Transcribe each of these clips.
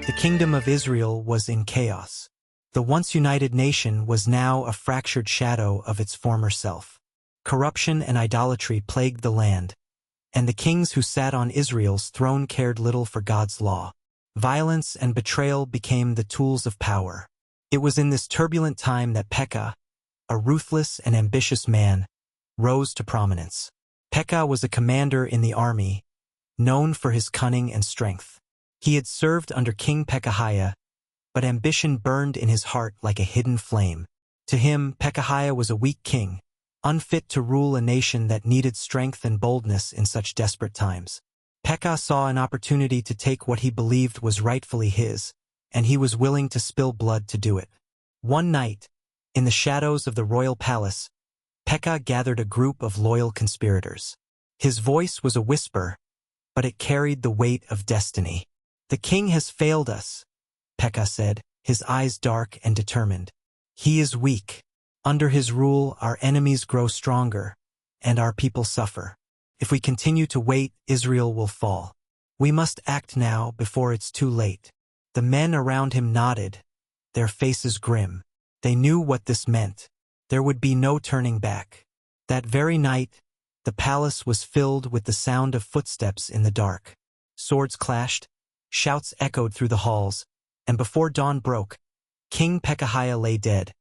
The kingdom of Israel was in chaos. The once united nation was now a fractured shadow of its former self. Corruption and idolatry plagued the land, and the kings who sat on Israel's throne cared little for God's law. Violence and betrayal became the tools of power. It was in this turbulent time that Pekah, a ruthless and ambitious man, rose to prominence. Pekah was a commander in the army, known for his cunning and strength. He had served under King Pekahiah, but ambition burned in his heart like a hidden flame. To him, Pekahiah was a weak king, unfit to rule a nation that needed strength and boldness in such desperate times. Pekah saw an opportunity to take what he believed was rightfully his, and he was willing to spill blood to do it. One night, in the shadows of the royal palace, Pekah gathered a group of loyal conspirators. His voice was a whisper, but it carried the weight of destiny. "The king has failed us," Pekah said, his eyes dark and determined. "He is weak. Under his rule, our enemies grow stronger, and our people suffer. If we continue to wait, Israel will fall. We must act now before it's too late." The men around him nodded, their faces grim. They knew what this meant. There would be no turning back. That very night, the palace was filled with the sound of footsteps in the dark. Swords clashed, shouts echoed through the halls, and before dawn broke, King Pekahiah lay dead,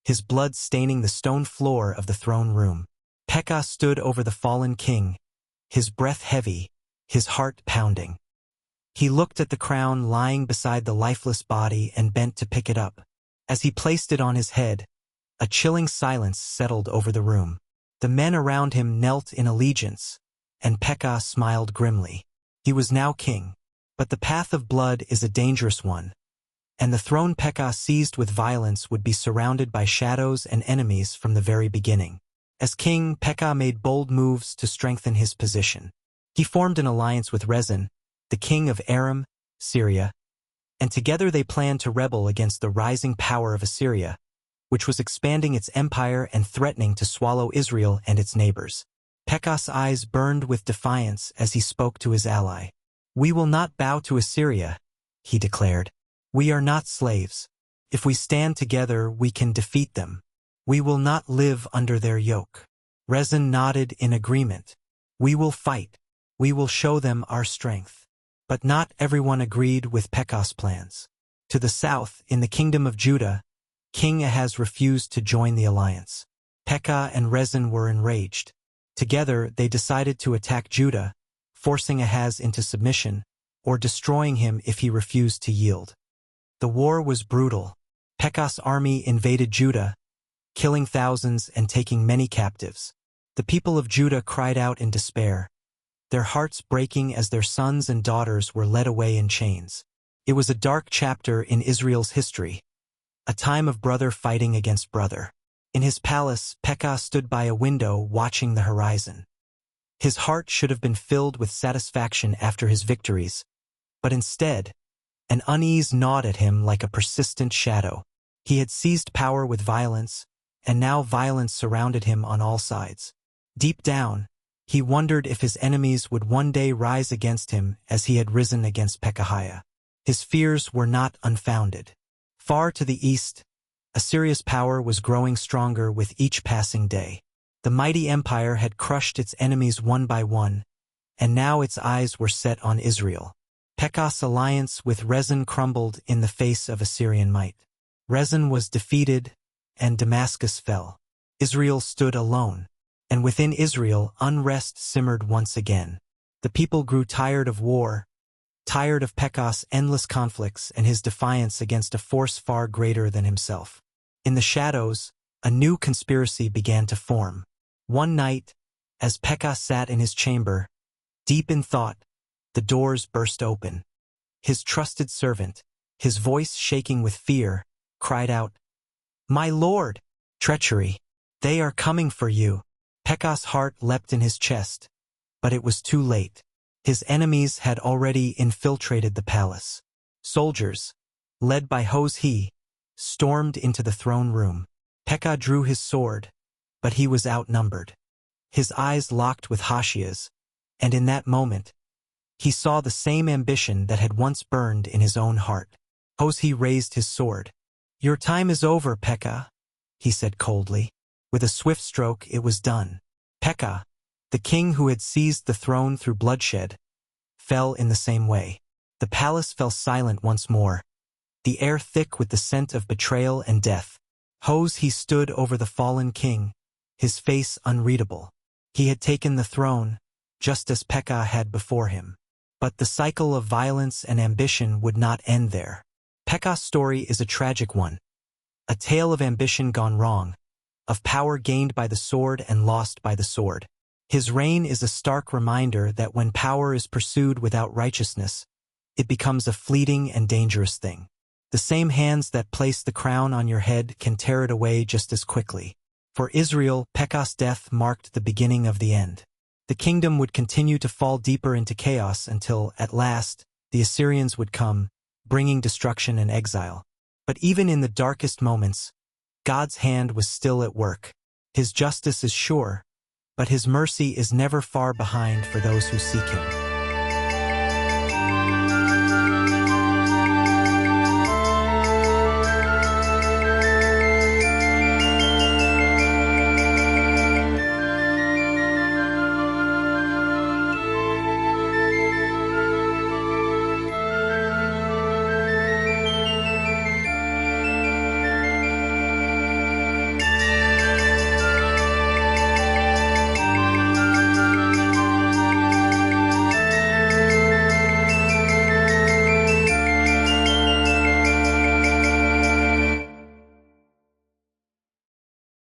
his blood staining the stone floor of the throne room. Pekah stood over the fallen king, his breath heavy, his heart pounding. He looked at the crown lying beside the lifeless body and bent to pick it up. As he placed it on his head, a chilling silence settled over the room. The men around him knelt in allegiance, and Pekah smiled grimly. He was now king, but the path of blood is a dangerous one, and the throne Pekah seized with violence would be surrounded by shadows and enemies from the very beginning. As king, Pekah made bold moves to strengthen his position. He formed an alliance with Rezin, the king of Aram, Syria, and together they planned to rebel against the rising power of Assyria, which was expanding its empire and threatening to swallow Israel and its neighbors. Pekah's eyes burned with defiance as he spoke to his ally. "We will not bow to Assyria," he declared. "We are not slaves. If we stand together, we can defeat them. We will not live under their yoke." Rezin nodded in agreement. "We will fight. We will show them our strength." But not everyone agreed with Pekah's plans. To the south, in the kingdom of Judah, King Ahaz refused to join the alliance. Pekah and Rezin were enraged. Together, they decided to attack Judah, forcing Ahaz into submission, or destroying him if he refused to yield. The war was brutal. Pekah's army invaded Judah, killing thousands and taking many captives. The people of Judah cried out in despair, their hearts breaking as their sons and daughters were led away in chains. It was a dark chapter in Israel's history, a time of brother fighting against brother. In his palace, Pekah stood by a window watching the horizon. His heart should have been filled with satisfaction after his victories, but instead, an unease gnawed at him like a persistent shadow. He had seized power with violence, and now violence surrounded him on all sides. Deep down, he wondered if his enemies would one day rise against him as he had risen against Pekahiah. His fears were not unfounded. Far to the east, Assyria's power was growing stronger with each passing day. The mighty empire had crushed its enemies one by one, and now its eyes were set on Israel. Pekah's alliance with Rezin crumbled in the face of Assyrian might. Rezin was defeated, and Damascus fell. Israel stood alone. And within Israel, unrest simmered once again. The people grew tired of war, tired of Pekah's endless conflicts and his defiance against a force far greater than himself. In the shadows, a new conspiracy began to form. One night, as Pekah sat in his chamber, deep in thought, the doors burst open. His trusted servant, his voice shaking with fear, cried out, "My lord! Treachery! They are coming for you!" Pekah's heart leapt in his chest, but it was too late. His enemies had already infiltrated the palace. Soldiers, led by Hoshea, stormed into the throne room. Pekah drew his sword, but he was outnumbered. His eyes locked with Hosea's, and in that moment, He saw the same ambition that had once burned in his own heart. Hoshi raised his sword. "Your time is over, Pekah," he said coldly. With a swift stroke, it was done. Pekah, the king who had seized the throne through bloodshed, fell in the same way. The palace fell silent once more, the air thick with the scent of betrayal and death. Hoshi stood over the fallen king, his face unreadable. He had taken the throne, just as Pekah had before him. But the cycle of violence and ambition would not end there. Pekah's story is a tragic one. A tale of ambition gone wrong, of power gained by the sword and lost by the sword. His reign is a stark reminder that when power is pursued without righteousness, it becomes a fleeting and dangerous thing. The same hands that place the crown on your head can tear it away just as quickly. For Israel, Pekah's death marked the beginning of the end. The kingdom would continue to fall deeper into chaos until, at last, the Assyrians would come, bringing destruction and exile. But even in the darkest moments, God's hand was still at work. His justice is sure, but his mercy is never far behind for those who seek him.